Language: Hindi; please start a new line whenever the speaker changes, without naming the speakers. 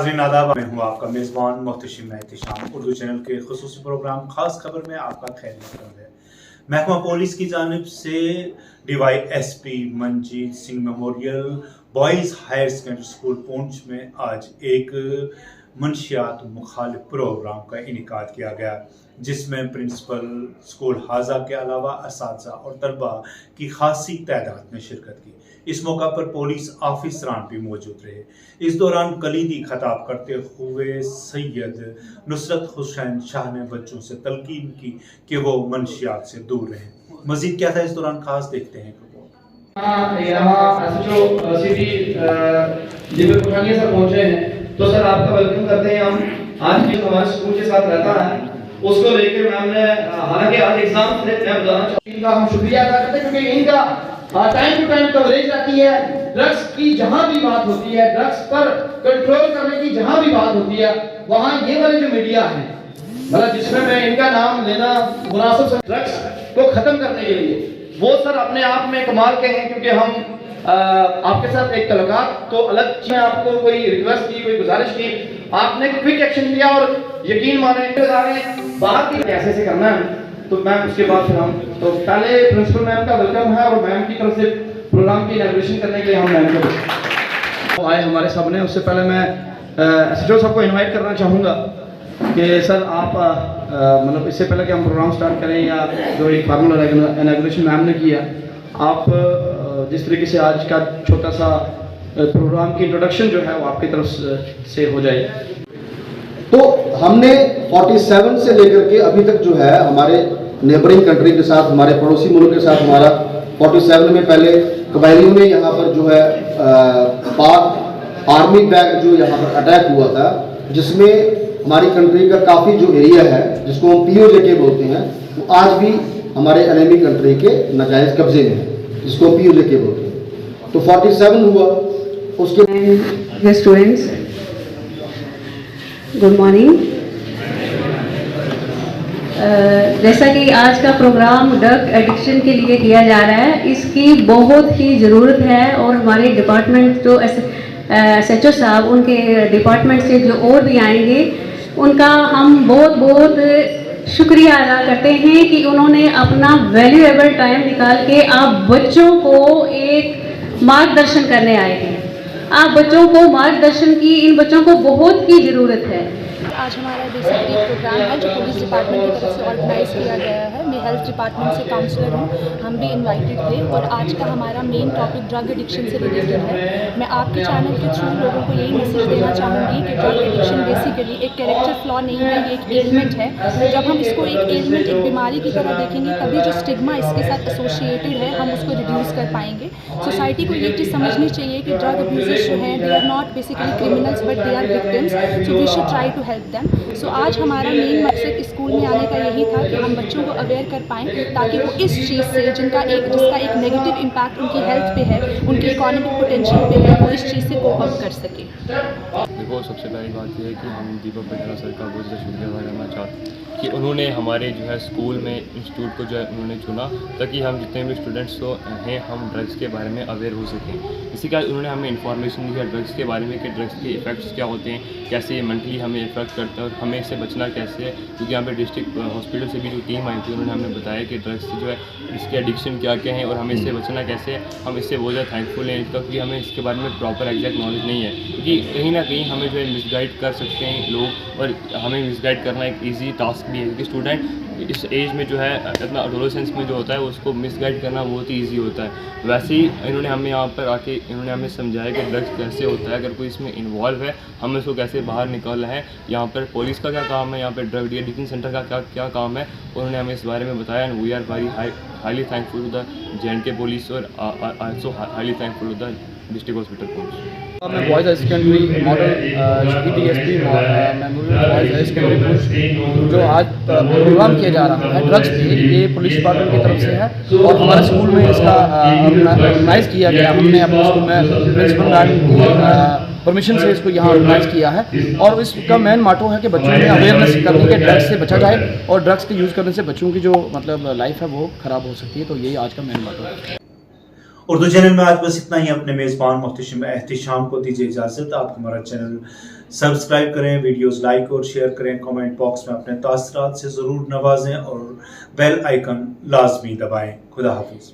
नाज़रीन आदाब, मैं हूँ आपका मेज़बान मोहतशिम एहतिशाम। उर्दू चैनल के खुसूसी प्रोग्राम खास खबर में आपका खैर मकदम है। महकमा पुलिस की जानिब से DYSP Manjeet Singh memorial boys higher secondary school Poonch में आज एक मंशियात मुखालिफ प्रोग्राम का इनेकाद किया गया, जिसमें प्रिंसिपल स्कूल हाजा के अलावा असातिज़ा और तलबा की खासी तादाद में शिरकत की। इस मौका पर पुलिस ऑफिसरान भी मौजूद रहे। इस दौरान कलीदी खिताब करते हुए सैयद नुसरत हुसैन शाह ने बच्चों से तलकीन की कि वो मंशियात से दूर रहें। मजीद क्या था इस दौरान, खास देखते हैं।
यहाँ SHO सिटी दीपक पुठानिया सर पहुंचे हैं, तो सर आपका वेलकम करते हैं। हम आज भी हमारे स्कूल के साथ रहता है, उसको लेकर मैम ने, हालांकि आज एग्जाम थे, मैं बताना चाहूँगा इनका हम शुक्रिया अदा करते हैं, क्योंकि इनका टाइम टू टाइम कवरेज रहती है। ड्रग्स की जहां भी बात होती है, ड्रग्स पर कंट्रोल करने की जहां भी बात होती है, वहां ये वाले जो मीडिया है, मतलब जिसमें मैं इनका नाम लेना मुनासिब, ड्रग्स को खत्म करने के लिए वो सर अपने आप में कमाल के हैं। क्योंकि हम आपके साथ एक तलकात तो अलग चीज, आपको कोई रिक्वेस्ट की, कोई गुजारिश की, आपने क्विक एक्शन लिया और यकीन माने बाहर की कैसे से करना है, तो मैम उसके बाद फिर हम तो पहले प्रिंसिपल मैम का वेलकम है और मैम की तरफ से प्रोग्राम की इनॉग्रेशन करने के लिए हम मैम को आए हमारे सब ने। उससे पहले मैं SHO साहब को इनवाइट करना चाहूँगा कि सर आप मतलब इससे पहले कि हम प्रोग्राम स्टार्ट करें या जो एक फार्मल इनॉग्रेशन मैम ने किया, आप जिस तरीके से आज का छोटा सा प्रोग्राम की इंट्रोडक्शन जो है वो आपकी तरफ से हो जाए।
तो हमने 47 से लेकर के अभी तक जो है हमारे नेबरिंग कंट्री के साथ, हमारे पड़ोसी मुल्क के साथ, हमारा 47 में पहले कबायलियों ने यहाँ पर जो है पाक आर्मी बैग जो यहाँ पर अटैक हुआ था, जिसमें हमारी कंट्री का काफ़ी जो एरिया है जिसको हम POJK बोलते हैं, वो आज भी हमारे एनिमी कंट्री के नाजायज़ कब्जे में है, जिसको हम POJK बोलते हैं। तो 47 हुआ, उसके
स्टूडेंट्स गुड मॉर्निंग। जैसा कि आज का प्रोग्राम ड्रग एडिक्शन के लिए किया जा रहा है, इसकी बहुत ही ज़रूरत है और हमारे डिपार्टमेंट जो SHO साहब, उनके डिपार्टमेंट से जो और भी आएंगे, उनका हम बहुत बहुत शुक्रिया अदा करते हैं कि उन्होंने अपना वैल्यूएबल टाइम निकाल के आप बच्चों को एक मार्गदर्शन करने आए हैं। आप बच्चों को मार्गदर्शन की, इन बच्चों को बहुत की ज़रूरत है।
आज हमारा बेसिकली प्रोग्राम है जो पुलिस डिपार्टमेंट की तरफ से ऑर्गेनाइज किया गया है। मैं हेल्थ डिपार्टमेंट से काउंसलर हूँ, हम भी इनवाइटेड थे और आज का हमारा मेन टॉपिक ड्रग एडिक्शन से रिलेटेड है। मैं आपके चैनल के थ्रू लोगों को यही मैसेज देना चाहूँगी कि ड्रग एडिक्शन बेसिकली एक कैरेक्टर फ्लॉ नहीं है, ये एक एलिमेंट है। जब हम इसको एक एलिमेंट, एक बीमारी की तरह देखेंगे, तभी जो स्टिग्मा इसके साथ एसोसिएटेड है हम उसको रिड्यूस कर पाएंगे। सोसाइटी को ये चीज़ समझनी चाहिए कि ड्रग अब्यूजर्स जो हैं, they are not basically criminals but they are victims, so we should try to help them. So आज हमारा मेन मकसद स्कूल में आने का यही था कि हम बच्चों को अवेयर कर पाएँ, ताकि वो इस चीज़ से जिसका एक नेगेटिव इम्पैक्ट उनकी हेल्थ पे है, उनके इकोनॉमिक पोटेंशियल पे है, वो इस चीज़ से कोप अप कर सके।
देखो, सबसे पहली बात यह है कि हम दीपक पुठानिया सर का बहुत ज़्यादा शुक्रिया अदा करना चाहते हैं कि उन्होंने हमारे जो है स्कूल में इंस्टीट्यूट को जो है उन्होंने चुना, ताकि हम जितने भी स्टूडेंट्स तो हैं हम ड्रग्स के बारे में अवेयर हो सकें। इसी का उन्होंने हमें इन्फॉर्मेशन दी है ड्रग्स के बारे में कि ड्रग्स के इफ़ेक्ट्स क्या होते हैं, कैसे ये मेंटली हमें इफेक्ट करता है और हमें इससे बचना कैसे है। क्योंकि यहाँ पे डिस्ट्रिक्ट हॉस्पिटल से भी जो टीम आई थी, उन्होंने हमें बताया कि ड्रग्स जो है इसके एडिक्शन क्या क्या हैं और हमें इससे बचना कैसे है। हम इससे बहुत ज़्यादा थैंकफुल हैं इसका, क्योंकि हमें इसके बारे में प्रॉपर एग्जैक्ट नॉलेज नहीं है, क्योंकि कहीं ना कहीं हमें जो है मिसगाइड कर सकते हैं लोग, और हमें मिसगाइड करना एक ईजी टास्क भी है, क्योंकि स्टूडेंट इस एज में जो है अपना एडोलेसेंस में जो होता है उसको मिसगाइड करना बहुत ही ईजी होता है। वैसे ही इन्होंने हमें यहाँ पर आके इन्होंने हमें समझाया कि ड्रग्स कैसे होता है, अगर कोई इसमें इन्वॉल्व है हमें उसको कैसे बाहर निकालना है, यहाँ पर पुलिस का क्या काम है, यहाँ पर ड्रग डी एडिक्शन सेंटर का क्या काम है, उन्होंने हमें इस बारे में बताया। And we are very highly thankful to the JNK police और also highly thankful to the district hospital Poonch.
मैं boys high secondary model DSP memorial boys high secondary Poonch जो आज प्रोग्राम किया जा रहा है ड्रग्स पे, ये पुलिस डिपार्टमेंट की तरफ से है और हमारे स्कूल में इसका ऑर्गेनाइज़ किया गया। हमने अपने स्कूल में प्रिंसिपल मैम की परमिशन से इसको यहाँ ऑर्गेनाइज़ किया है और इसका मेन मोटो है कि बच्चों में अवेयरनेस करने के ड्रग्स से बचा जाए और ड्रग्स के यूज़ करने से बच्चों की जो मतलब लाइफ है वो ख़राब हो सकती है। तो यही आज का मेन मोटो है।
उर्दू चैनल में आज बस इतना ही। अपने मेज़बान मुहतशिम एहतिशाम को दीजिए इजाज़त। आप हमारा चैनल सब्सक्राइब करें, वीडियोस लाइक और शेयर करें, कमेंट बॉक्स में अपने तासरात से ज़रूर नवाजें और बेल आइकन लाजमी दबाएं। खुदा हाफिज़।